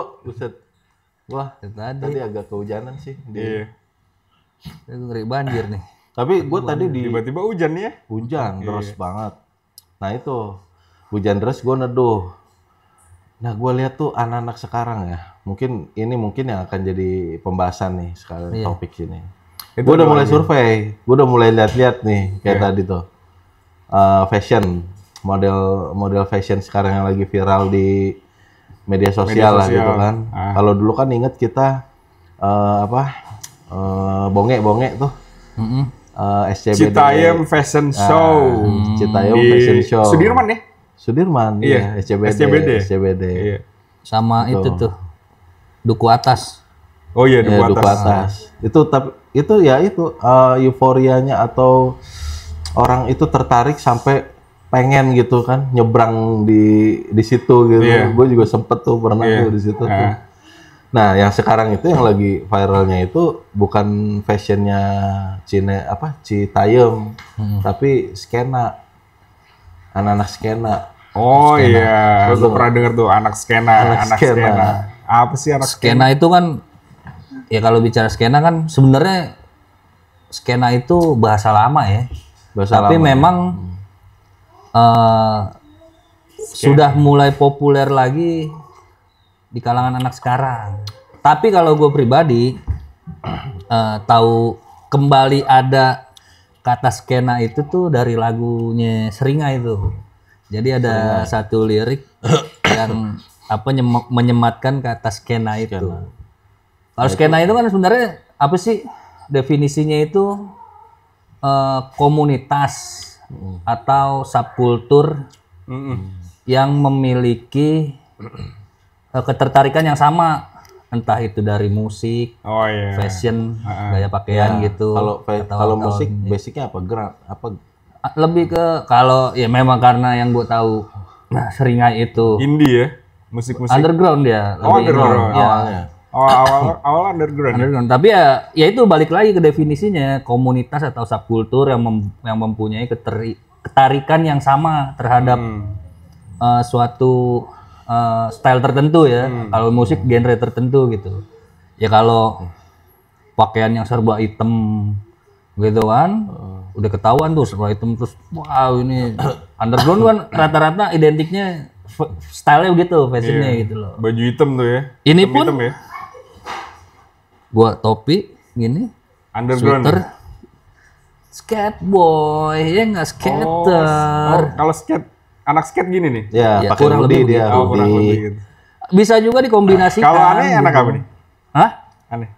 bro, buset. Wah, tadi agak kehujanan sih. Iya. Itu ngeri banjir nih. Tapi gue tadi Tiba-tiba hujan ya? hujan deras banget. Nah itu hujan deras gue neduh. Nah gue lihat tuh anak-anak sekarang ya, mungkin yang akan jadi pembahasan nih sekarang topik ini. Gue udah mulai survei, gue udah mulai lihat-lihat nih kayak tadi tuh fashion, model fashion sekarang yang lagi viral di media sosial lah gitu kan. Kalau dulu kan inget kita bonge tuh. SCBD. Citayam Fashion Show. Citayam Fashion Show. Sudirman ya? Sudirman, iya. SCBD. Iya. Sama itu tuh. Duku Atas. Oh iya, Duku Atas. Itu euforianya atau orang itu tertarik sampai pengen gitu kan nyebrang di situ gitu. Gue juga sempet tuh pernah tuh di situ tuh. Nah, yang sekarang itu yang lagi viralnya itu bukan fashionnya Citayam, tapi skena, anak-anak skena. Oh iya, gue pernah denger tuh anak skena. Apa sih anak skena? Itu kan, ya kalau bicara skena kan sebenarnya skena itu bahasa lama ya. Tapi memang sudah mulai populer lagi di kalangan anak sekarang. Tapi kalau gue pribadi tahu kembali ada kata skena itu tuh dari lagunya Seringai itu. Jadi ada satu lirik yang menyematkan kata skena itu. Kalau skena itu kan sebenarnya apa sih definisinya itu komunitas atau subkultur yang memiliki ketertarikan yang sama, entah itu dari musik, fashion, gaya pakaian gitu. Kalau musik basicnya apa? Lebih ke kalau ya memang karena yang gue tahu, Seringai itu indie ya, musik-musik underground dia. Underground awalnya. Awal underground. Tapi ya itu balik lagi ke definisinya komunitas atau subkultur yang mempunyai ketarikan yang sama terhadap suatu style tertentu ya. Kalau musik genre tertentu gitu. Ya kalau pakaian yang serba hitam gitu kan, udah ketahuan tuh serba hitam terus wow ini underground kan rata-rata identiknya style-nya begitu, fashionnya gitu loh. Baju hitam tuh ya. Ini pun hitam ya. Gua topi gini, underground. Sweater, skateboy ya nggak skater. Kalau anak skate gini nih. Ya, pakai hoodie dia. Gitu. Bisa juga dikombinasikan. Kalau aneh anak apa nih? Hah? Aneh.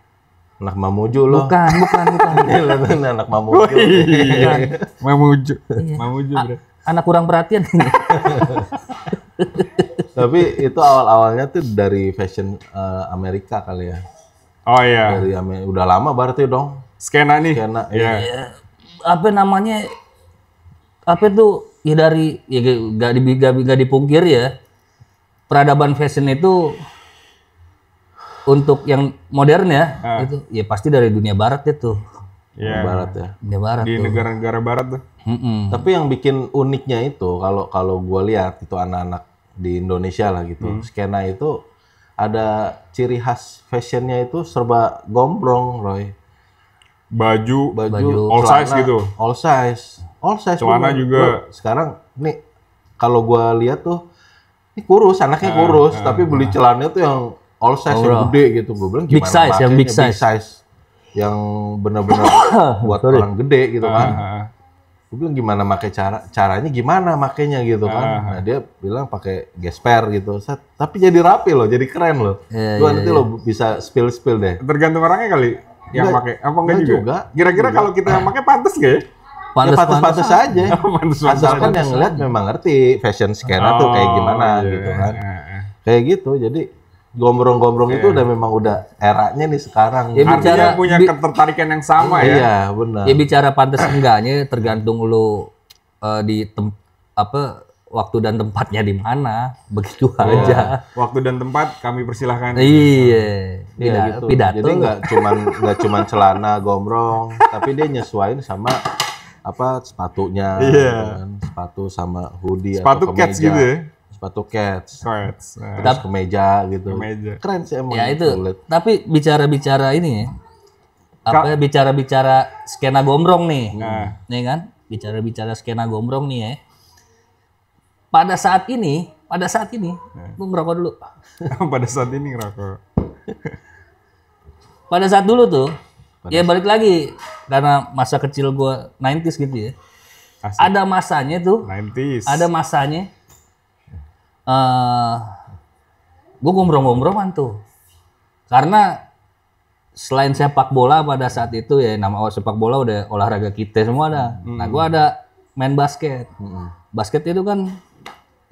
Anak Mamuju loh. Bukan. Anak Mamuju. Mamuju. Iya. Mamuju, bro. Anak kurang perhatian ini. Tapi itu awal-awalnya tuh dari fashion Amerika kali ya. Oh iya. Dari udah lama berarti dong. Skena nih. Iya. Apa namanya? Apa tuh? Ya dari ya gak dipungkir ya. Peradaban fashion itu untuk yang modern ya, itu ya pasti dari dunia barat itu. Barat ya. Dunia barat di negara-negara barat tuh. Tapi yang bikin uniknya itu kalau gue lihat itu anak-anak di Indonesia lah gitu, skena itu ada ciri khas fashionnya itu serba gombrong, Roy. Baju celana, all size gitu. All size. Celana juga. Bro, sekarang nih kalau gue lihat tuh ini kurus, anaknya kurus, tapi beli celananya tuh yang all size yang gede gitu. Gue bilang gimana big size, yang big size. Yang benar-benar buat orang gede gitu kan. Gue bilang gimana caranya gimana makainya gitu kan. Nah dia bilang pakai gesper gitu. Tapi jadi rapi loh, jadi keren loh. Nanti lo bisa spill deh. Tergantung orangnya kali yang pakai. Apa enggak juga? Kira-kira kalau kita yang pakai pantas gak ya? Pantas aja. Asalkan yang ngeliat memang ngerti fashion skena tuh kayak gimana gitu kan. Kayak gitu. Jadi gombrong-gombrong itu udah eranya nih sekarang. Ya, artinya punya ketertarikan yang sama ya. Iya, benar. Ya bicara pantas enggaknya tergantung lu di waktu dan tempatnya di mana, begitu aja. Waktu dan tempat kami persilahkan. Iya. Gitu. Pidato. Jadi nggak cuman celana gombrong, tapi dia nyesuaiin sama sepatunya, kan? Sepatu sama hoodie sepatu atau cats kemeja. gitu ya. sepatu Keds, Keds. terus kemeja gitu. Kemeja. Keren sih emang. Ya itu. Kulit. Tapi bicara-bicara ini ya. Apa ya, bicara-bicara skena gombrong nih. Nih kan? Bicara-bicara skena gombrong nih ya. Pada saat ini, lu ngerokok dulu. Pada saat ini ngerokok. Pada saat dulu tuh, ya balik lagi karena masa kecil gua 90s gitu ya. Asik. Ada masanya tuh, 90s. ada masanya gue gombrong-gombrongan tuh. Karena selain sepak bola pada saat itu ya, nama sepak bola udah olahraga kita semua ada. Nah, gue ada main basket. Basket itu kan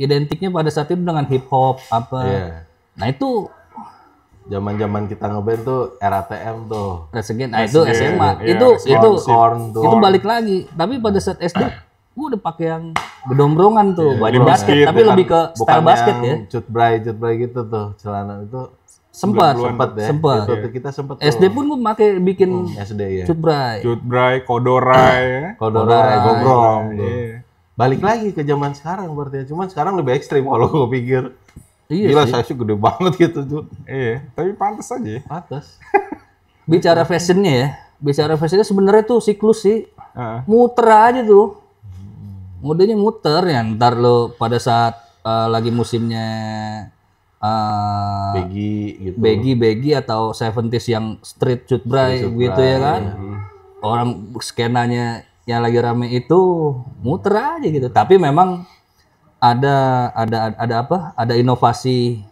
identiknya pada saat itu dengan hip hop apa. Nah, itu zaman-zaman kita ngeband tuh RATM tuh. Nah, itu SMA. Itu balik lagi. Tapi pada saat SD gue udah pakai yang gedombrongan tuh, baju basket, tapi lebih ke style basket ya. Cutbray gitu tuh, celana itu. Sempet ya. Sempet. Itu kita sempet tuh. SD pun gue pakai bikin SD ya. Cutbray, kodorai, gombrong. Balik lagi ke zaman sekarang berarti ya. Cuman sekarang lebih ekstrim kalau gue pikir. Iya gila, sih. saya sih gede banget gitu tuh. Iya, tapi pantas aja. Pantas. Bicara fashionnya sebenarnya tuh siklus sih. Muter aja tuh. Modenya muter ya. Ntar lo pada saat lagi musimnya baggy atau 70s yang street cutbray gitu ya kan. Orang skenanya yang lagi rame itu muter aja gitu. Tapi memang ada inovasi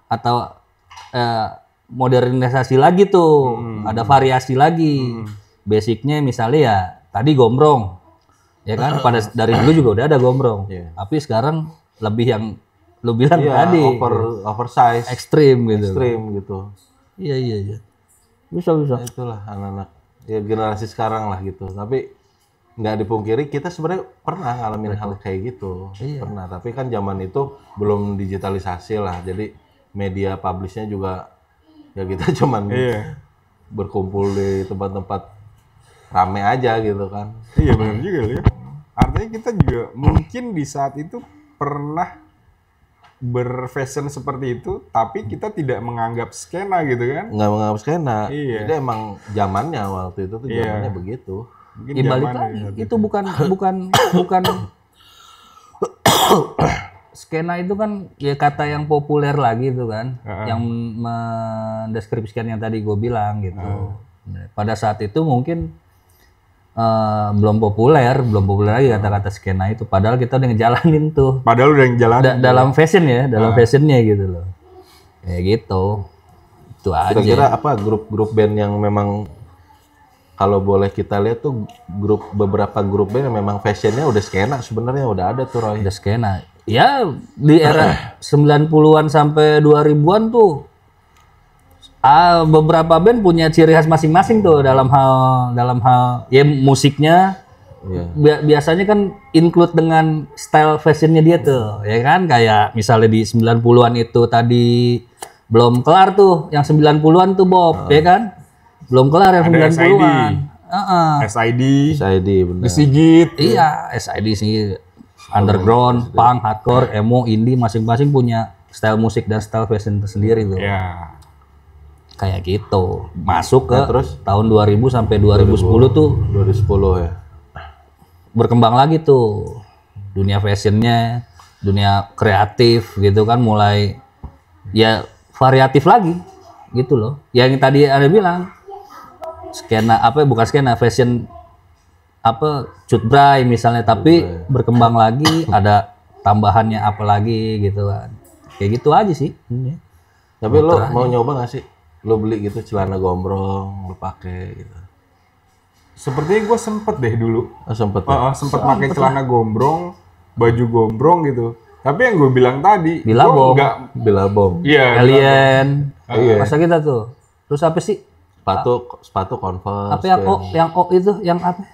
atau modernisasi lagi tuh, ada variasi lagi. Basicnya misalnya ya tadi gombrong, ya kan? Dari dulu juga udah ada gombrong, tapi sekarang lebih yang lu bilang tadi oversize, ekstrim gitu. Iya. Bisa. Itulah anak-anak ya generasi sekarang lah gitu. Tapi nggak dipungkiri kita sebenarnya pernah ngalamin hal kayak gitu, pernah. Tapi kan zaman itu belum digitalisasi lah, jadi media publishnya juga ya kita cuman berkumpul di tempat-tempat rame aja gitu kan. Iya benar juga ya. Artinya kita juga mungkin di saat itu pernah berfashion seperti itu, tapi kita tidak menganggap skena gitu kan? Nggak menganggap skena. Iya. Jadi emang zamannya waktu itu tuh zamannya begitu. Mungkin balik lagi itu bukan skena itu kan ya kata yang populer lagi itu kan, yang mendeskripsikan yang tadi gue bilang gitu. Pada saat itu mungkin belum populer lagi kata-kata skena itu, padahal kita udah ngejalanin tuh. Padahal udah ngejalanin dalam fashion ya, fashionnya gitu loh. Kayak gitu. Itu aja. Kira-kira apa grup-grup band yang memang kalau boleh kita lihat tuh beberapa grup band yang memang fashionnya udah skena sebenarnya udah ada tuh Roy. Udah skena. Ya di era 90-an sampai 2000-an tuh beberapa band punya ciri khas masing-masing tuh dalam hal ya musiknya. Biasanya kan include dengan style fashionnya dia tuh, ya kan? Kayak misalnya di 90-an itu tadi belum kelar tuh yang 90-an tuh Bob, ya kan? Belum kelar yang 90-an. SID benar. Sigit. Iya, SID sih. Underground, punk, hardcore, emo, indie masing-masing punya style musik dan style fashion tersendiri tuh. Iya. Kayak gitu. Masuk ke terus tahun 2000 sampai 2010 tuh 2010 ya. Berkembang lagi tuh. Dunia fashionnya, dunia kreatif gitu kan mulai ya variatif lagi gitu loh. Yang tadi Anda bilang skena bukan skena fashion cutbray misalnya, tapi berkembang lagi ada tambahannya apa lagi gitu kan, kayak gitu aja sih. Tapi lo mau nyoba nggak sih lo beli gitu celana gombrong lo pakai gitu? Sepertinya gue sempet deh dulu. Sempet pakai celana gombrong, baju gombrong gitu. Tapi yang gue bilang tadi Billabong. Iya, Alien. Masa kita tuh terus apa sih sepatu Converse. Apa yang itu yang apa?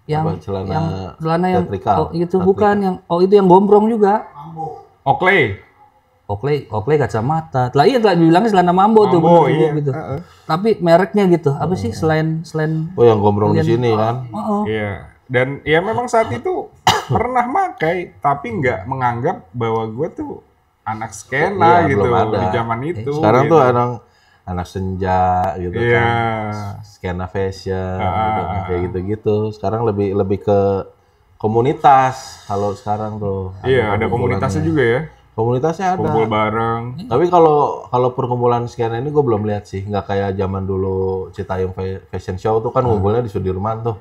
Yang celana yang itu bukan yang itu yang gombrong juga. Oakley kacamata. Lah iya dibilangnya celana Mambo tuh bener gitu. Tapi mereknya gitu. Apa sih selain yang gombrong di sini kan? Iya. Dan ya memang saat itu pernah makai tapi nggak menganggap bahwa gue tuh anak skena Iya, gitu belum ada. di zaman itu. Sekarang gitu. tuh anak senja gitu Iya. kan, skena fashion gitu kan, kayak gitu-gitu. Sekarang lebih ke komunitas. Kalau sekarang tuh Iya, ada komunitasnya juga ya. Komunitasnya ada. Kumpul bareng. Tapi kalau perkumpulan skena ini gue belum lihat sih, nggak kayak zaman dulu Citayam Fashion Show tuh kan ngumpulnya di Sudirman tuh.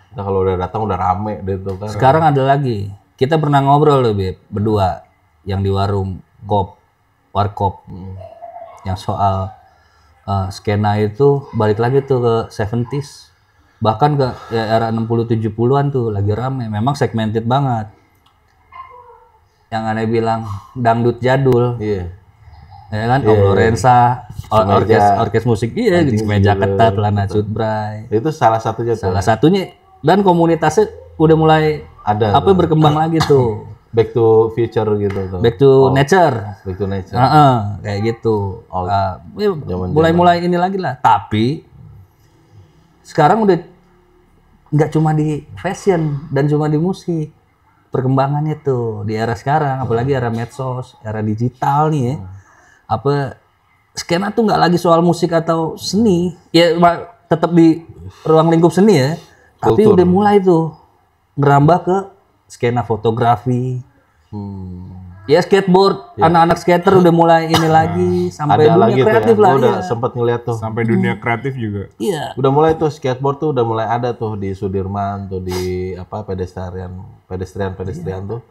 Kita kalau udah datang udah rame deh tuh kan. Sekarang ada lagi. Kita pernah ngobrol loh, Beb, berdua yang di warung warkop. Yang soal skena itu balik lagi tuh ke 70s. Bahkan ke ya, era 60-70-an tuh lagi rame. Memang segmented banget. Yang aneh bilang dangdut jadul. Iya. Ya kan, Om Lorenza, orkes musik, iya, gitu, meja ketat, celana cutbray. Itu salah satunya tuh. Salah satunya, dan komunitasnya udah mulai Ada. berkembang lagi tuh. Back to future gitu tuh. Back to nature. Back to nature. Kayak gitu. Oh, Ya, mulai ini lagi lah. Tapi sekarang udah nggak cuma di fashion dan cuma di musik. Perkembangannya tuh di era sekarang, apalagi era medsos, era digital nih ya. Skena tuh nggak lagi soal musik atau seni. Ya tetap di ruang lingkup seni ya. Tapi udah mulai tuh merambah ke skena fotografi. Ya skateboard, anak-anak skater udah mulai ini lagi sampai Ada dunia lagi tuh kreatif ya. lah. Gua udah Iya. sempet ngeliat tuh. Sampai dunia kreatif juga. Iya. Udah mulai tuh skateboard tuh udah mulai ada tuh di Sudirman tuh di pedestrian tuh.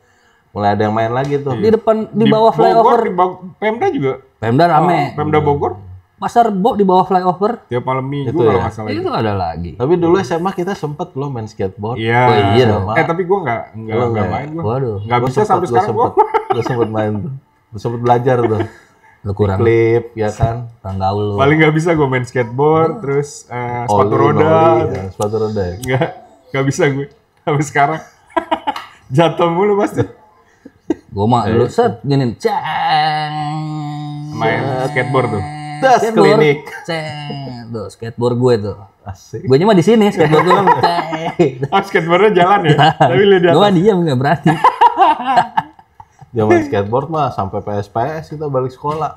Mulai ada yang main lagi tuh. Di depan di bawah flyover Pemda juga. Pemda rame. Pemda Bogor Pasar Bo di bawah flyover tiap malam minggu Itu kalau ya? nggak salah. itu ada lagi. Tapi dulu SMA kita sempet loh main skateboard. Iya. Oh, iya dong. Tapi gue nggak main gue. Waduh, Nggak bisa sampai sekarang gue. Gue sempet main tuh. Gue sempet belajar tuh. Lu kurang Klip ya kan. gaul lu. Paling nggak bisa gue main skateboard, terus sepatu roda. Ya, sepatu roda ya. Nggak bisa gue sampai sekarang. Jatuh mulu pasti. Gua mah dulu set gini, ceng. Main skateboard tuh. Das klinik. Ceng. Tuh skateboard gue tuh. Asik. Gue mah di sini skateboard gue mah ceng. Oh, skateboardnya jalan ya. Tapi lu di Gue atas. mah diam nggak berani. Zaman skateboard mah sampai PS kita balik sekolah.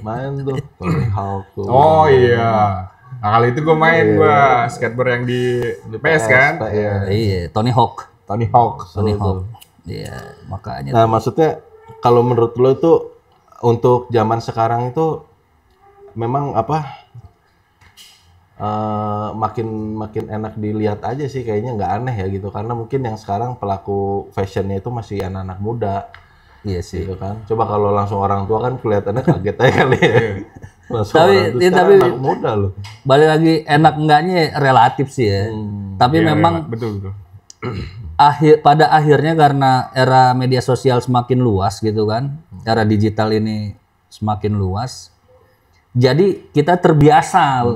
Main tuh. Tony Hawk tuh. Oh iya. Nah kali itu gue main gue skateboard yang di PS kan. Iya, Tony Hawk. Tony Hawk. Tony Hawk. Iya, makanya. Nah, maksudnya kalau menurut lo itu untuk zaman sekarang itu memang makin enak dilihat aja sih, kayaknya nggak aneh ya gitu, karena mungkin yang sekarang pelaku fashionnya itu masih anak-anak muda Iya sih. gitu kan. Coba kalau langsung orang tua kan kelihatannya kaget aja kali ya. Langsung Tapi- orang tua, tapi- sekarang anak muda loh. Balik lagi enak enggaknya relatif sih ya. Tapi Iya, memang betul. pada akhirnya karena era media sosial semakin luas gitu kan, era digital ini semakin luas, jadi kita terbiasa,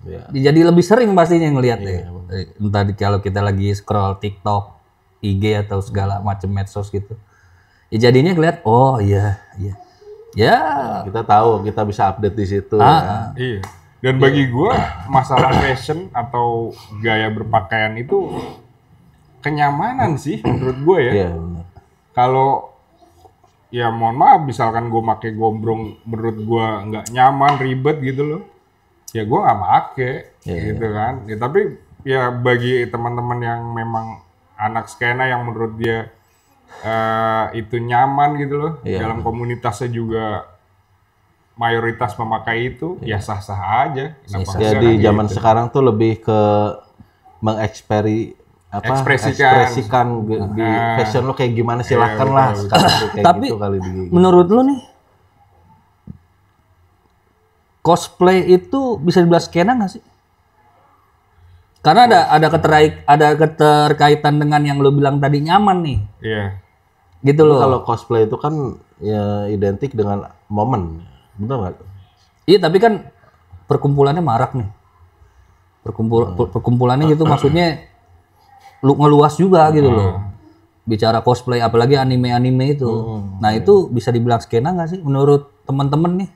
Ya. jadi lebih sering pastinya ngelihat ya. Entah kalau kita lagi scroll TikTok, IG atau segala macam medsos gitu, ya jadinya ngeliat, oh iya, ya, Kita tahu, kita bisa update di situ ya. Iya. Dan bagi gue masalah fashion atau gaya berpakaian itu kenyamanan sih menurut gue ya. Iya, benar. Kalau ya mohon maaf misalkan gue pakai gombrong menurut gue nggak nyaman, ribet gitu loh, ya gue nggak pakai gitu kan. Ya tapi ya bagi teman-teman yang memang anak skena yang menurut dia itu nyaman gitu loh, dalam komunitasnya juga mayoritas memakai itu, ya sah-sah aja. Kenapa Ya enggak di kan zaman gitu. sekarang tuh lebih ke ekspresikan di fashion lo kayak gimana, silahkan lah sekarang tuh kayak Tapi gitu kali di. menurut lu nih, cosplay itu bisa dibilang skena nggak sih? Karena ada keterkaitan dengan yang lu bilang tadi, nyaman nih, Iya. gitu loh. Kalau cosplay itu kan ya identik dengan momen, benar nggak? Iya, tapi kan perkumpulannya marak nih. Perkumpulannya gitu maksudnya ngeluas juga gitu loh. Bicara cosplay, apalagi anime-anime itu. Nah, itu bisa dibilang skena nggak sih menurut teman-teman nih?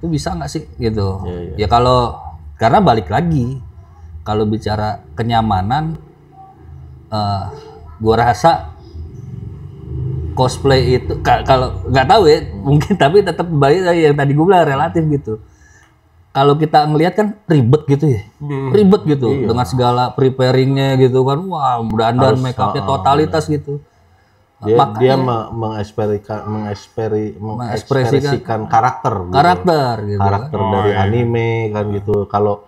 Itu bisa nggak sih gitu? Ya kalau, karena balik lagi, kalau bicara kenyamanan, Gua rasa cosplay itu kalau nggak tahu ya mungkin, tapi tetap balik lagi yang tadi gue bilang relatif gitu. Kalau kita ngelihat kan ribet gitu ya, ribet gitu dengan segala preparingnya gitu kan, wah dandan make upnya totalitas gitu. Dia mengekspresikan karakter gitu. Karakter dari anime kan gitu. Kalau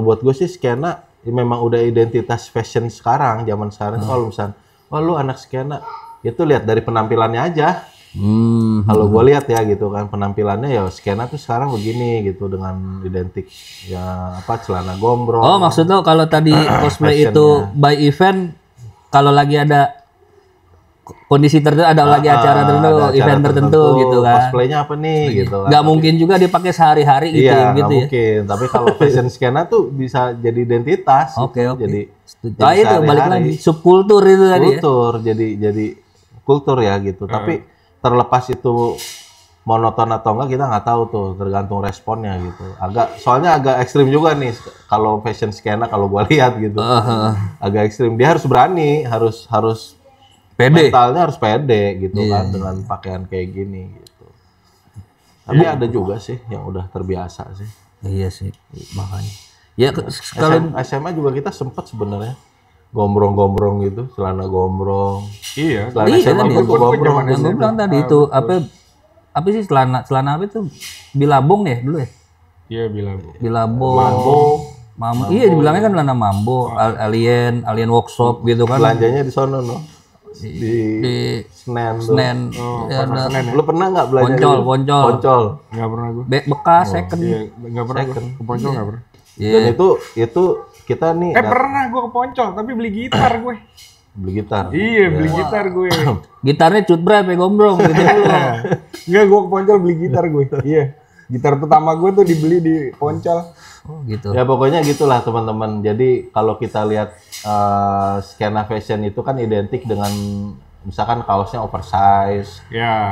buat gue sih skena memang udah identitas fashion sekarang, zaman sekarang. Kalau misalnya, wah lu anak skena, itu lihat dari penampilannya aja. Kalau gue lihat ya gitu kan, penampilannya ya skena tuh sekarang begini gitu, dengan identik ya celana gombrong. Oh maksud lo kalau tadi cosplay itu by event, kalau lagi ada kondisi tertentu, ada lagi acara tertentu, event tertentu gitu kan. Cosplaynya apa nih gitu kan. Nggak mungkin juga dipakai sehari-hari gitu gitu ya. Mungkin. Tapi kalau fashion skena tuh bisa jadi identitas. Oke. Jadi itu balik lagi subkultur itu tadi. Kultur jadi kultur ya gitu. Tapi terlepas itu monoton atau enggak kita nggak tahu tuh, tergantung responnya gitu. Soalnya agak ekstrim juga nih kalau fashion skena kalau gua lihat gitu. Agak ekstrim. Dia harus berani, harus pede. Mentalnya harus pede gitu kan dengan pakaian kayak gini gitu. Tapi ada juga sih yang udah terbiasa sih. Iya sih, makanya. Ya kalau SMA juga kita sempet sebenarnya gombrong-gombrong gitu, celana gombrong. Iya. Celana SMA tadi itu gombrong. yang gue bilang tadi itu apa sih celana apa itu? Bilabong ya dulu ya? Iya, Bilabong. Mambo. Iya dibilangnya kan celana mambo, alien workshop gitu kan. Belanjanya di sono di Senen. Lu pernah nggak belanja? Poncol. Nggak pernah gue. Bekas second. Iya, nggak pernah gue. Ke Poncol nggak pernah. Dan itu kita nih. Pernah gue ke Poncol, tapi beli gitar gue. Beli gitar. Iya, beli gitar gue. Gitarnya cut berapa gombrong gitu dulu. Enggak, gue ke Poncol beli gitar gue. Iya. Gitar pertama gue tuh dibeli di Poncol. Oh gitu. Ya pokoknya gitulah teman-teman. Jadi kalau kita lihat skena fashion itu kan identik dengan misalkan kaosnya oversize,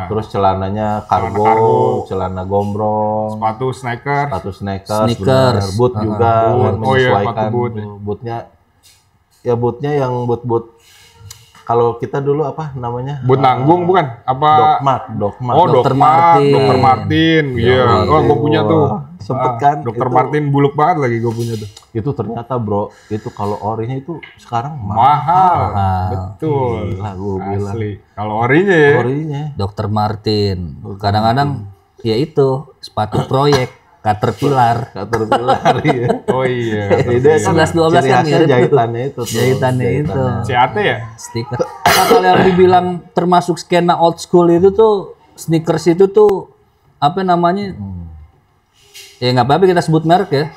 terus celananya kargo, celana gombrong, sepatu sneakers, boot juga menyesuaikan bootnya. Ya bootnya yang boot kalau kita dulu apa namanya? Boot nanggung bukan? Apa? Dogmat. Oh, Dr. Martin. Iya. Oh, gue punya tuh. Sempet kan? Dr. Martin buluk banget lagi gue punya tuh. Itu ternyata bro, itu kalau orinya itu sekarang mahal. Betul. Gila, gue bilang. Asli. Kalau orinya ya. Dr. Martin. Kadang-kadang ya itu sepatu proyek. Caterpillar iya. Oh iya. 11-12 kan mirip jahitannya itu. CAT ya? Stiker. Nah, kalau yang dibilang termasuk skena old school itu tuh sneakers itu tuh apa namanya? Ya nggak apa-apa kita sebut merek ya.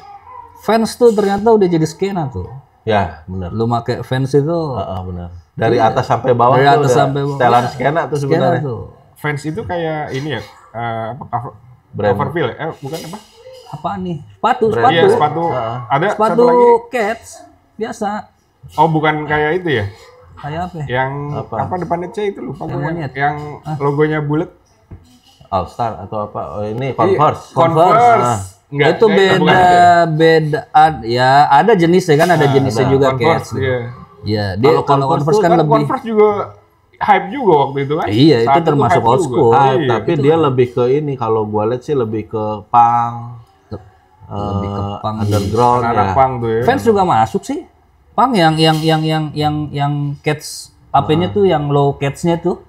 Vans tuh ternyata udah jadi skena tuh. Ya benar. Lu pakai Vans itu. Benar. Dari atas sampai bawah. Dari atas sampai bawah. Setelan skena tuh sebenarnya. Vans itu kayak ini ya. Cover feel ya? Bukan apa? Apa nih? Sepatu. Iya, sepatu. Ada sepatu lagi. Cats biasa. Oh, bukan kayak itu ya? Kayak apa? Yang apa depannya C itu lupa gue. Yang logonya bulat. All Star atau apa? Oh, ini Converse. Enggak, itu beda ya ada jenisnya kan, ada jenisnya juga Cats. Iya, dia kalau Converse kan lebih. Converse juga hype juga waktu itu kan. Iya, itu termasuk old school. Tapi dia lebih ke ini, kalau gua lihat sih lebih ke punk. Lebih ke punk underground ya. Punk tuh ya. Fans juga masuk sih. Punk yang Cats apa-nya tuh yang low Cats-nya tuh.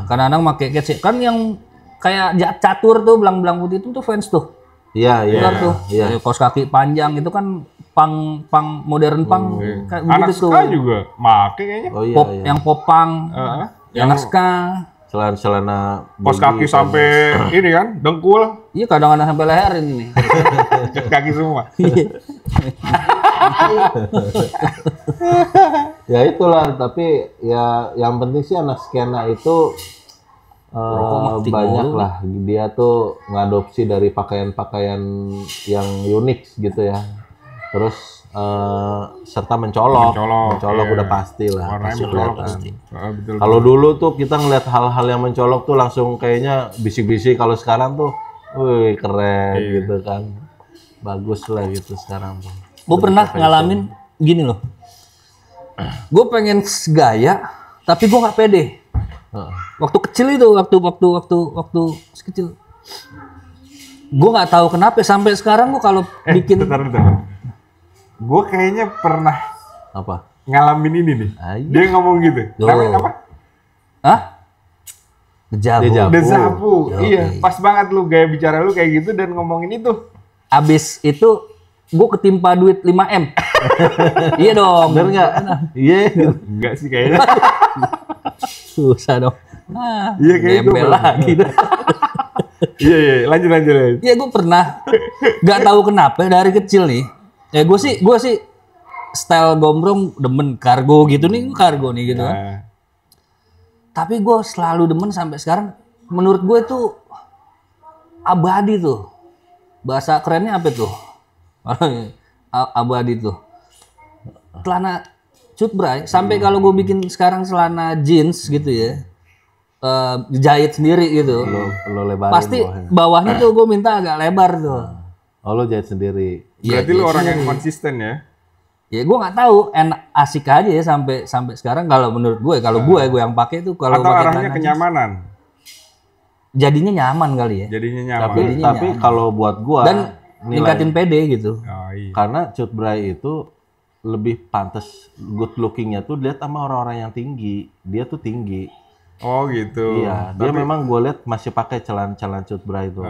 Kadang-kadang pakai Cats kan yang kayak catur tuh belang-belang putih itu tuh Fans tuh. Iya. Kaos kaki panjang itu kan punk modern punk kayak anak begitu tuh. Ska juga make kayaknya. Pop yang pop punk. Yang ska. Celana kaos kaki sampai ini kan dengkul. Iya kadang-kadang sampai leher ini. Kaki semua. Ya itulah, tapi ya yang penting sih anak skena itu banyak lah dia tuh ngadopsi dari pakaian-pakaian yang unik gitu ya. Terus serta mencolok udah pasti lah. Kalau dulu tuh kita ngeliat hal-hal yang mencolok tuh langsung kayaknya bisik-bisik. Kalau sekarang tuh, wih keren gitu kan, bagus lah gitu sekarang tuh. Gue pernah ngalamin gini loh, gue pengen gaya Tapi gue nggak pede. Waktu kecil itu, waktu kecil. Gue nggak tahu kenapa sampai sekarang gue kalau bikin. Bentar. Gue kayaknya pernah Apa? ngalamin ini nih. Ayo. Dia ngomong gitu. Yo. Namanya apa? Hah? Dejavu. Dejavu. Yo, Iya, oke. pas banget lu gaya bicara lu kayak gitu dan ngomongin itu. Abis itu gue ketimpa duit 5M. Iya dong. Bener nggak? Iya. Enggak sih kayaknya. Susah dong. Nah, Iya, kayak gembel gua lagi. Iya, lanjut. Iya gue pernah. Gak tahu kenapa dari kecil nih. Ya gue sih style gombrong demen kargo gitu nih, kargo nih gitu kan. Nah, Tapi gue selalu demen sampai sekarang. Menurut gue itu abadi tuh. Bahasa kerennya apa tuh? Abadi tuh. Celana cutbray. Sampai kalau gue bikin sekarang celana jeans gitu ya, jahit sendiri gitu. Lo lebarin Pasti bawahnya. bawahnya tuh gue minta agak lebar tuh. Oh, lo jahit sendiri. berarti Iya, lu orang yang sendiri. konsisten ya. Ya gue nggak tahu, enak asik aja ya sampai sekarang kalau menurut gue, kalau gue yang pakai itu kalau Atau pakai arahnya celana kenyamanan. jadinya nyaman kali ya. Jadinya nyaman. Tapi Jadinya tapi kalau buat gua Dan nilai- ningkatin PD gitu. Oh iya. karena cutbray itu lebih pantas good lookingnya tuh dilihat sama orang-orang yang tinggi. Dia tuh tinggi. Oh gitu. Iya, dia memang gue lihat masih pakai celana cutbray itu.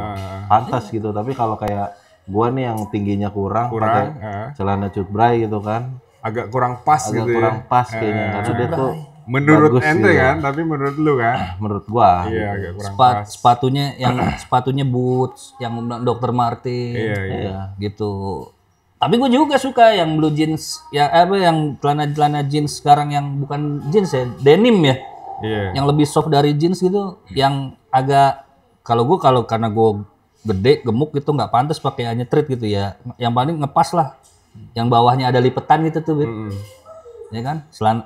Pantas gitu. Tapi kalau kayak gua nih yang tingginya kurang pakai celana cutbray gitu kan. Agak kurang pas Agak gitu kurang ya. pas kayaknya karena dia tuh Menurut bagus ente gitu. kan, tapi menurut lu kan. Menurut gua. Iya, agak kurang pas. Sepatunya boots yang Dr. Martin Iya. Iya. gitu. Tapi gue juga suka yang blue jeans, ya apa yang celana jeans sekarang yang bukan jeans ya, denim ya, Iya. yang lebih soft dari jeans gitu, yang agak kalau karena gue gede gemuk gitu nggak pantas pakai hanya thread gitu ya, yang paling ngepas lah, yang bawahnya ada lipetan gitu tuh, Bit. Ya kan,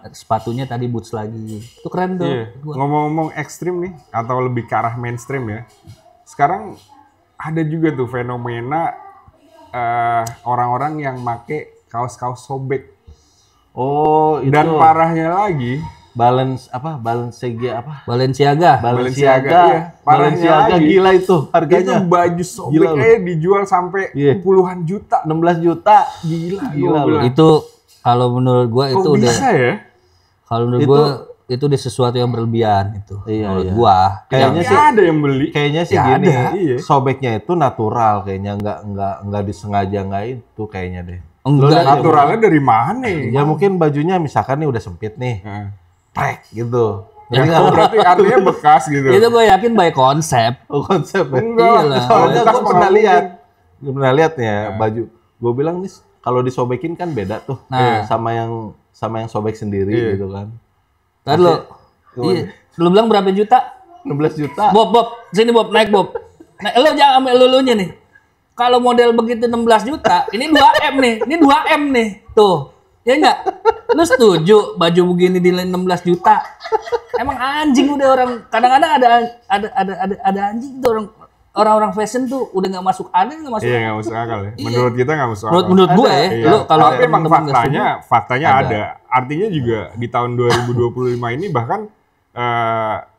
sepatunya tadi boots lagi, itu keren tuh. Iya. Ngomong-ngomong ekstrim nih, atau lebih ke arah mainstream ya. Sekarang ada juga tuh fenomena orang-orang yang make kaos-kaus sobek. Oh, itu Dan parahnya lagi, Balenciaga apa? Balenciaga. Balenciaga, iya. Parahnya Balenciaga lagi. gila itu itu harganya baju sobek Gila lu. aja dijual sampai Iya. puluhan juta. 16 juta. Gila, Gila gua lu. bilang. Itu kalau menurut gue Kok itu udah, bisa ya? kalau menurut gue itu udah sesuatu yang berlebihan itu. Iya, menurut iya. gua. Kayaknya Ya sih ada yang beli. kayaknya sih Ya gini, ada, iya. sobeknya itu natural kayaknya nggak disengaja nggak itu kayaknya deh. Enggak, Naturalnya dari mana? Ya mungkin bajunya misalkan nih udah sempit nih, Heeh. prek gitu. Ya, berarti artinya bekas gitu. itu gue yakin by konsep. Oh konsep ya? Enggak, Iyalah. Soalnya bekas gue mana pernah mungkin. lihat, ya baju. Gue bilang nih kalau disobekin kan beda tuh, Nah. sama yang sobek sendiri Iya. gitu kan. Tadi lo, iya, lu bilang berapa juta? 16 juta. Bob, sini Bob, naik Bob. Nah, lo jangan ambil lulunya nih. Kalau model begitu 16 juta, ini 2M nih, ini 2M nih, tuh. Ya enggak? Lu setuju baju begini di 16 juta? Emang anjing udah orang, kadang-kadang ada anjing tuh orang-orang fashion tuh udah nggak masuk aneh, nggak masuk. Iya, nggak masuk akal ya. Iya. Menurut kita nggak masuk akal. Menurut gue ya, Iya. lu kalau Tapi emang temen-temen nggak setuju, faktanya ada. Artinya juga di tahun 2025 ini bahkan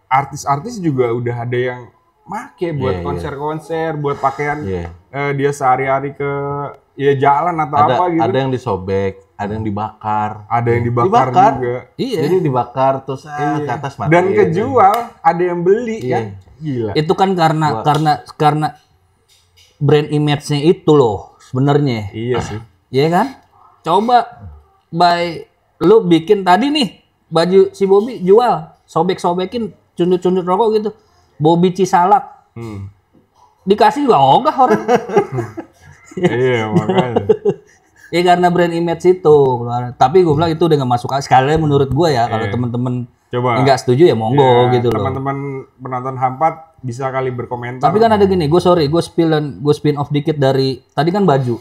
artis-artis juga udah ada yang make buat Iya, iya. konser-konser, buat pakaian Iya. dia sehari-hari ke ya jalan atau apa gitu. Ada yang disobek, ada yang dibakar. Ada yang dibakar juga. iya. Jadi dibakar terus Iya. ke atas mati. Dan kejual, ada yang beli Iya. kan. Gila. Itu kan karena brand image-nya itu loh sebenarnya. Iya sih. Iya kan? Coba lu bikin tadi nih baju si Bobby jual, sobek-sobekin cundut-cundut rokok gitu. Bobby Cisalak. Dikasih juga ogah orang. Iya, makanya. Ya karena brand image itu. Tapi gue bilang itu udah gak masuk akal. Sekali menurut gue ya, kalau Iya. temen-temen Coba. nggak setuju ya monggo Iya, gitu loh. Teman-teman penonton Hampat bisa kali berkomentar. Tapi kan ada gini, gue spin off dikit dari tadi kan baju.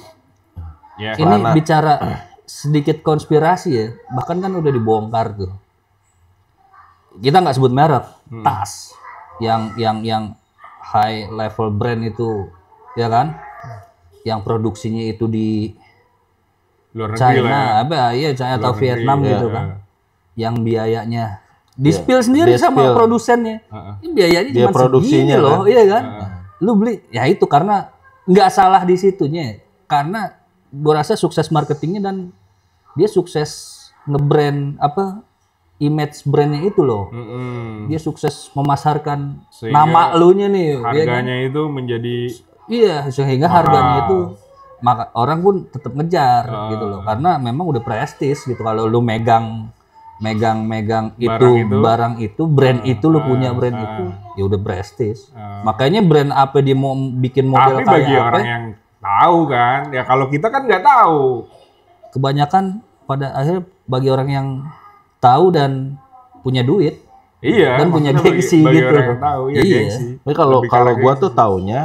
ya, Ini bicara sedikit konspirasi ya, bahkan kan udah dibongkar tuh. Kita nggak sebut merek, tas yang high level brand itu, ya kan? Yang produksinya itu di luar negeri lah ya. China, apa ya, China atau Luar Vietnam negeri, gitu ya. kan? Yang biayanya Di-spill sendiri sama di-spill. produsennya. Ini biayanya Dia cuma produksinya segini loh, kan. iya kan? Lu beli, ya itu karena nggak salah di situnya. Karena gua rasa sukses marketingnya dan dia sukses nge-brand image brandnya itu loh. Dia sukses memasarkan Sehingga nama elunya nih. Iya kan? Harganya itu menjadi Iya, sehingga harganya itu maka orang pun tetap ngejar gitu loh. Karena memang udah prestis gitu. Kalau lu megang barang itu, brand itu lu punya brand itu, ya udah prestis. Makanya brand apa dia mau bikin model tapi bagi kayak apa? orang yang tahu kan, ya kalau kita kan nggak tahu. Kebanyakan pada akhirnya bagi orang yang tahu dan punya duit Iya. dan punya maksudnya gengsi bagi gitu. orang yang tahu, ya Iya. gengsi. Tapi kalau Lebih karena gua gengsi. tuh taunya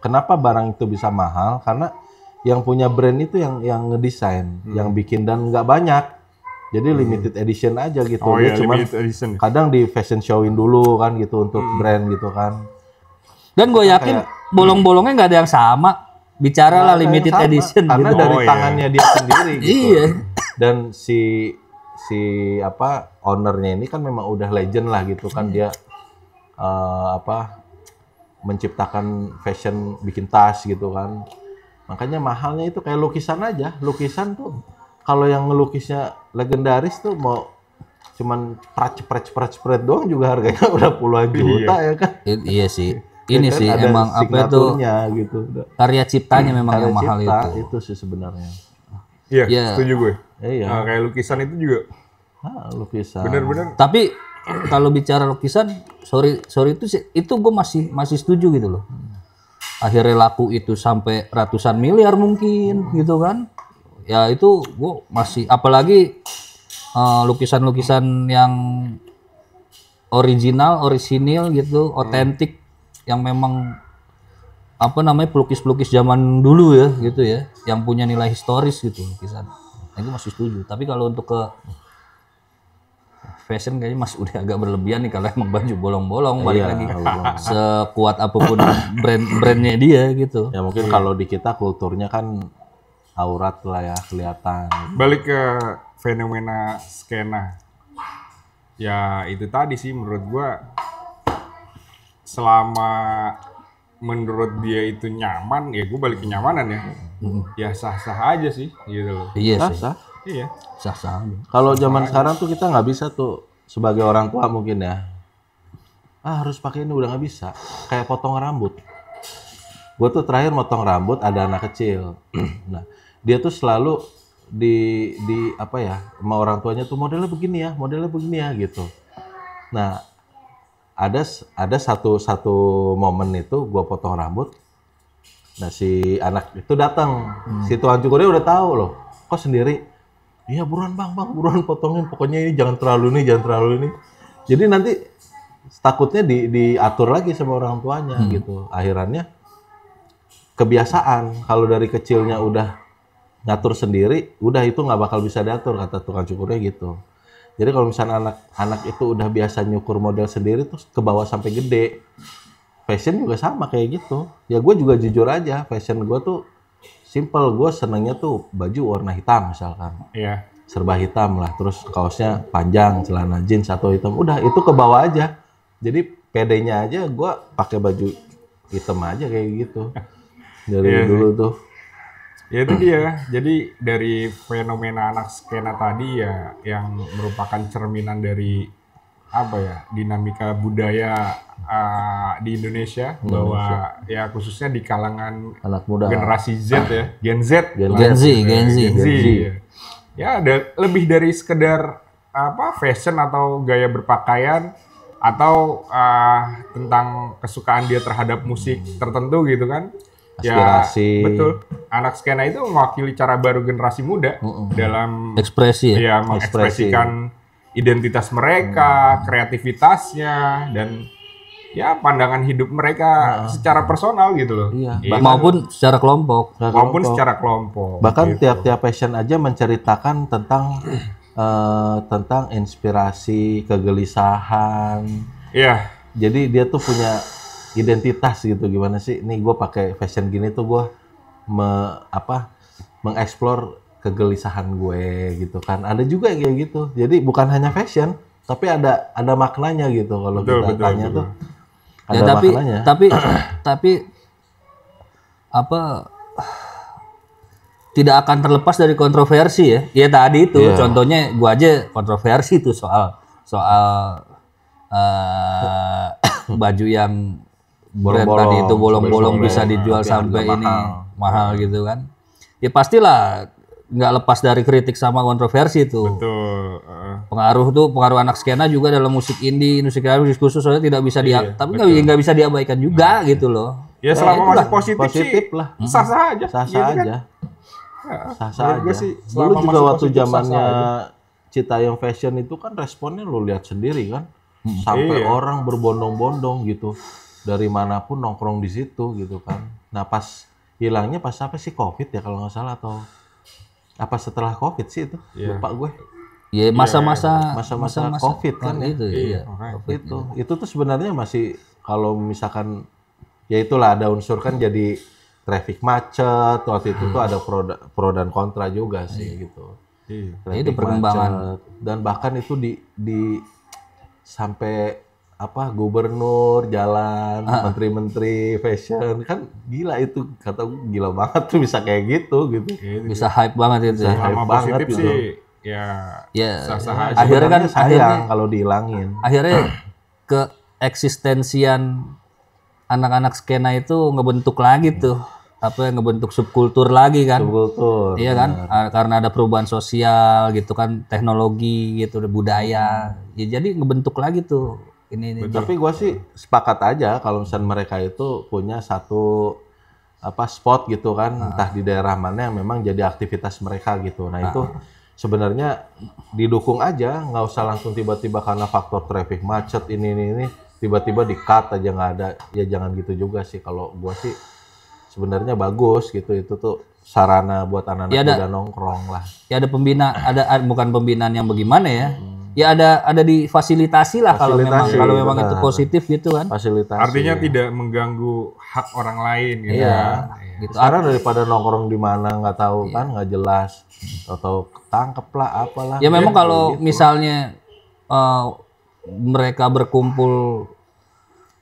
kenapa barang itu bisa mahal karena yang punya brand itu yang ngedesain, yang bikin dan nggak banyak. Jadi limited edition aja gitu. Oh Dia iya, cuman limited edition. kadang di fashion showin dulu kan gitu untuk brand gitu kan. Dan gue yakin bolong-bolongnya nggak ada yang sama. Bicara lah limited Sama, edition karena gitu. dari Oh, iya. tangannya dia sendiri gitu. Iya. Dan si ownernya ini kan memang udah legend lah gitu kan, dia menciptakan fashion, bikin tas gitu kan. Makanya mahalnya itu kayak lukisan aja. Lukisan tuh kalau yang ngelukisnya legendaris tuh mau cuman pret doang juga harganya udah puluhan juta ya kan. Iya sih. Ya Ini kan, sih ada emang apa itu signaturnya gitu. Udah. karya ciptanya memang Karya yang mahal cipta itu. sih sebenarnya. Iya, Iya. setuju gue. Iya. Nah, kayak lukisan itu juga Lukisan. bener-bener. Tapi kalau bicara lukisan, sorry itu gue masih setuju gitu loh. Akhirnya laku itu sampai ratusan miliar mungkin gitu kan. Ya itu gue masih, apalagi lukisan-lukisan yang orisinil gitu, otentik, yang memang pelukis-pelukis zaman dulu ya gitu ya, yang punya nilai historis gitu lukisan. Nah, itu masih setuju. Tapi kalau untuk ke fashion kayaknya masih udah agak berlebihan nih kalau emang baju bolong-bolong balik Iya, lagi kalau bolong. sekuat apapun brandnya dia gitu. Ya mungkin kalau di kita kulturnya kan aurat lah ya, kelihatan. Balik ke fenomena skena. Ya itu tadi sih menurut gua, selama menurut dia itu nyaman, ya gue balik ke nyamanan ya. Ya sah-sah aja sih gitu loh. Iya sih, Sah. Iya. sah-sah aja. Kalau zaman sekarang tuh kita nggak bisa tuh sebagai orang tua mungkin ya. Harus pakai ini, udah nggak bisa. Kayak potong rambut. Gue tuh terakhir motong rambut ada anak kecil. Nah, dia tuh selalu di sama orang tuanya tuh modelnya begini ya gitu. Nah, ada satu momen itu gue potong rambut. Nah, si anak itu datang. Si tuan cukurnya udah tahu loh. Kok sendiri? Iya, buruan bang, buruan potongin. Pokoknya ini jangan terlalu ini. Jadi nanti takutnya diatur lagi sama orang tuanya gitu. Akhirannya kebiasaan. Kalau dari kecilnya udah ngatur sendiri, udah itu nggak bakal bisa diatur, kata tukang cukurnya gitu. Jadi kalau misalnya anak itu udah biasa nyukur model sendiri terus ke bawah sampai gede, fashion juga sama kayak gitu. Ya gue juga jujur aja, fashion gue tuh simple. Gue senengnya tuh baju warna hitam misalkan, Iya. serba hitam lah, terus kaosnya panjang, celana jeans atau hitam, udah itu ke bawah aja. Jadi pedenya aja gue pakai baju hitam aja kayak gitu dari Iya dulu tuh. Ya itu dia. Jadi dari fenomena anak skena tadi ya, yang merupakan cerminan dari dinamika budaya di Indonesia, bahwa ya khususnya di kalangan Anak muda. generasi Z ya, Gen Z. Gen Z. Ya. Ya ada lebih dari sekedar fashion atau gaya berpakaian, atau tentang kesukaan dia terhadap musik tertentu gitu kan. Aspirasi. Ya, betul. Anak skena itu mewakili cara baru generasi muda dalam Ekspresi ya. ya mengekspresikan identitas mereka, kreativitasnya, dan ya pandangan hidup mereka secara personal gitu loh. Iya. Maupun secara kelompok. Maupun secara kelompok. Bahkan gitu. tiap-tiap fashion aja menceritakan tentang inspirasi, kegelisahan. Iya. Jadi dia tuh punya identitas gitu, gimana sih? Nih gue pakai fashion gini tuh gue mengeksplor kegelisahan gue gitu kan. Ada juga yang kayak gitu. Jadi bukan hanya fashion, tapi ada maknanya gitu kalau kita tanya tuh. Ya, Ada maknanya. tapi apa tidak akan terlepas dari kontroversi ya. Ya tadi itu contohnya gua aja kontroversi tuh soal baju yang brand tadi itu bolong-bolong bisa dijual sampai ini mahal gitu kan. Ya pastilah nggak lepas dari kritik sama kontroversi itu. Betul. Pengaruh anak skena juga dalam musik indie, musik khusus soalnya tidak bisa tapi nggak bisa diabaikan juga gitu loh. Ya selama masih positif sih lah. sah-sah aja. Sah-sah gitu aja. Kan? Sah-sah aja. Sih, dulu juga waktu positif, zamannya Citayam Fashion itu kan responnya lu lihat sendiri kan. Sampai orang berbondong-bondong gitu. Dari manapun nongkrong di situ gitu kan. Nah pas hilangnya pas apa sih COVID ya kalau nggak salah atau apa setelah COVID sih itu lupa gue. Ya masa-masa COVID kan ya. Itu tuh sebenarnya masih kalau misalkan ya itulah ada unsur kan jadi traffic macet waktu itu tuh ada pro dan kontra juga sih gitu. Itu perkembangan macet. Dan bahkan itu di sampai apa gubernur jalan, menteri-menteri fashion kan gila itu kata gue gila banget tuh bisa kayak gitu. Bisa hype banget itu. Bisa hype banget positif gitu. Sih, ya sah-sah aja. Akhirnya kan sayang kalau dihilangin. Akhirnya keeksistensian anak-anak skena itu ngebentuk lagi tuh ngebentuk subkultur lagi kan. Subkultur. Iya kan? Karena ada perubahan sosial gitu kan, teknologi gitu, budaya. Ya jadi ngebentuk lagi tuh. Ini. Tapi gue sih sepakat aja kalau misalnya mereka itu punya satu spot gitu kan, entah di daerah mana yang memang jadi aktivitas mereka gitu. Nah itu sebenarnya didukung aja, nggak usah langsung tiba-tiba karena faktor traffic macet ini tiba-tiba di-cut aja nggak ada. Ya jangan gitu juga sih kalau gue sih sebenarnya bagus gitu itu tuh sarana buat anak-anak muda nongkrong lah. Ya ada bukan pembinaan yang bagaimana ya. Ya ada difasilitasi lah kalau memang itu positif gitu kan. Fasilitasi. Artinya tidak mengganggu hak orang lain gitu. Iya. Gitu. Sekarang daripada nongkrong di mana nggak tahu kan nggak jelas atau ketangkep lah apalah. Ya memang kalau misalnya mereka berkumpul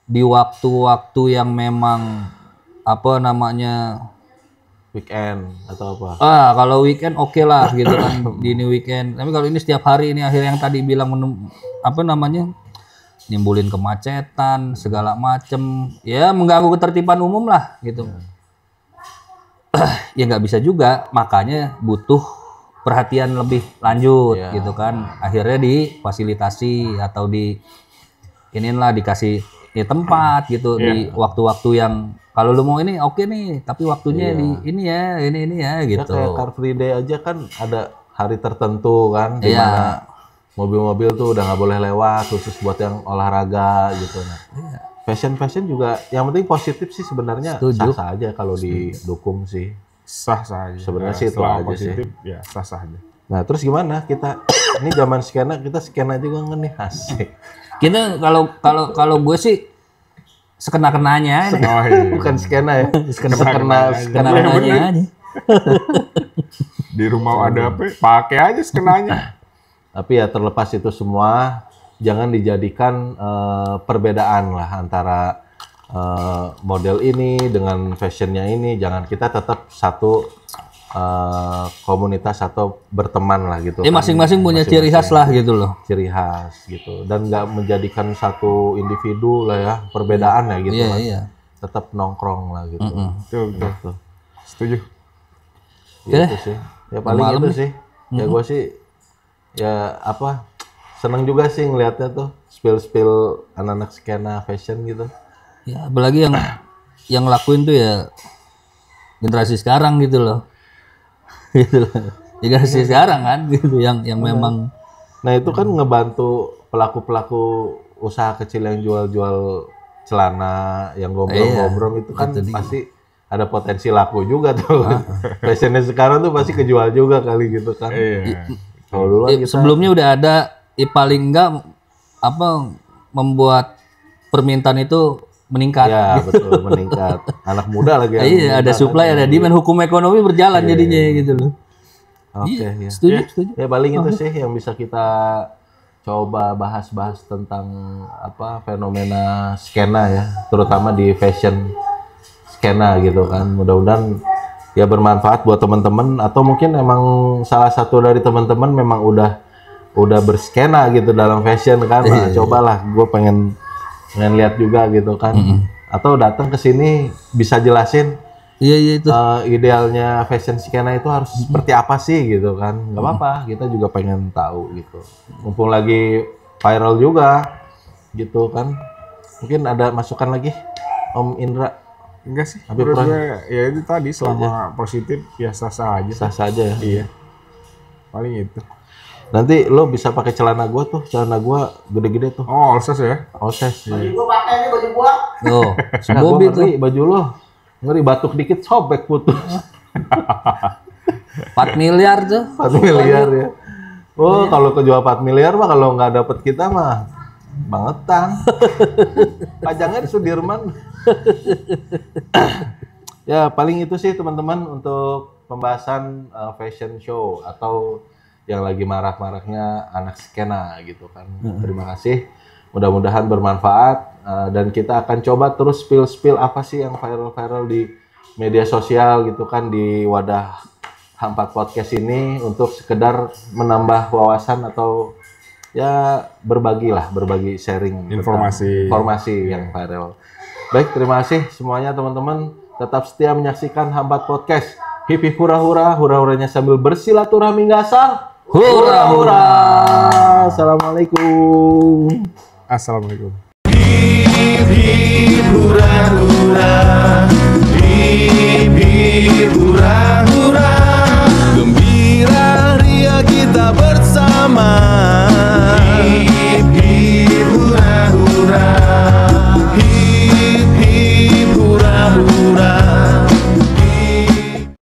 di waktu-waktu yang memang weekend atau apa? Kalau weekend oke lah gitu kan di ini weekend. Tapi kalau ini setiap hari ini akhirnya yang tadi bilang nimbulin kemacetan segala macem, ya mengganggu ketertiban umum lah gitu. Ya nggak bisa juga, makanya butuh perhatian lebih lanjut gitu kan. Akhirnya difasilitasi atau dikasih tempat gitu di waktu-waktu yang kalau lu mau ini oke nih, tapi waktunya di ini ya gitu. Ya kayak Car Free Day aja kan ada hari tertentu kan, di mana mobil-mobil tuh udah nggak boleh lewat, khusus buat yang olahraga gitu. Nah, fashion juga, yang penting positif sih sebenarnya sah-sah aja kalau didukung sih. Sah-sah aja. Sebenarnya sih itu aja positif, sih. Ya sah-sah aja. Nah terus gimana kita? Ini zaman skena kita skena juga nggak nih asik. Kita kalau gue sih sekena-kenanya bukan skena ya. Sekena-kenanya aja. Di rumah ada apa? Pakai aja skenanya. Tapi ya terlepas itu semua jangan dijadikan perbedaan lah antara model ini dengan fashionnya ini. Jangan kita tetap satu komunitas atau berteman lah gitu. Masing-masing punya ciri khas lah gitu loh. Ciri khas gitu dan nggak menjadikan satu individu lah ya perbedaan ya gitu kan. Tetap nongkrong lah gitu. Betul. Setuju. Gitu sih. Ya paling itu sih. Ya gue sih ya seneng juga sih ngelihatnya tuh spill anak-anak skena fashion gitu. Ya apalagi yang lakuin tuh ya generasi sekarang gitu loh. Gitu loh. Generasi sekarang kan gitu yang memang. Nah itu kan ngebantu pelaku usaha kecil yang jual celana yang gombrong-gombrong itu kan pasti ada potensi laku juga tuh. Fashionnya sekarang tuh pasti kejual juga kali gitu kan. Kalau dulu sebelumnya udah ada paling enggak membuat permintaan itu meningkat. Ya betul meningkat. Anak muda lagi. Ada supply ada demand, hukum ekonomi berjalan jadinya gitu loh. Oke, setuju. Ya paling itu sih yang bisa kita coba bahas-bahas tentang apa fenomena skena ya, terutama di fashion skena gitu kan. Mudah-mudahan ya bermanfaat buat teman-teman, atau mungkin emang salah satu dari teman-teman memang udah berskena gitu dalam fashion kan. Nah, cobalah, gue pengen lihat juga gitu kan. Atau datang ke sini bisa jelasin itu. Idealnya fashion skena itu harus seperti apa sih gitu kan. Nggak apa-apa, kita juga pengen tahu gitu. Mumpung lagi viral juga gitu kan. Mungkin ada masukan lagi Om Indra? Enggak sih, Habib menurut Rai. gue ya itu tadi, selama positif ya sah-sah aja. Sah-sah aja ya. Iya, paling itu. Nanti lo bisa pakai celana gua tuh, celana gua gede-gede tuh. Oh, all size ya? All size. Baju gua pakai nih, baju gua. Tuh, si Nah, gua Bobby tuh ngeri baju lo. Ngeri, batuk dikit sobek putus. 4 miliar tuh. 4 miliar ya. Oh, kalau kejual 4 miliar mah kalau nggak dapet kita mah bangetan. Pajangnya di Sudirman. Ya, paling itu sih teman-teman untuk pembahasan fashion show atau yang lagi marak-maraknya anak skena gitu kan. Terima kasih. Mudah-mudahan bermanfaat dan kita akan coba terus spill apa sih yang viral-viral di media sosial gitu kan, di wadah H4 Podcast ini, untuk sekedar menambah wawasan atau ya berbagi sharing informasi yang viral. Baik, terima kasih semuanya teman-teman. Tetap setia menyaksikan H4 Podcast. Hip hip hura hura, hura-huranya sambil bersilaturahmi ngasal. Hura hura. Assalamualaikum. Assalamualaikum. Hip hip hura hura.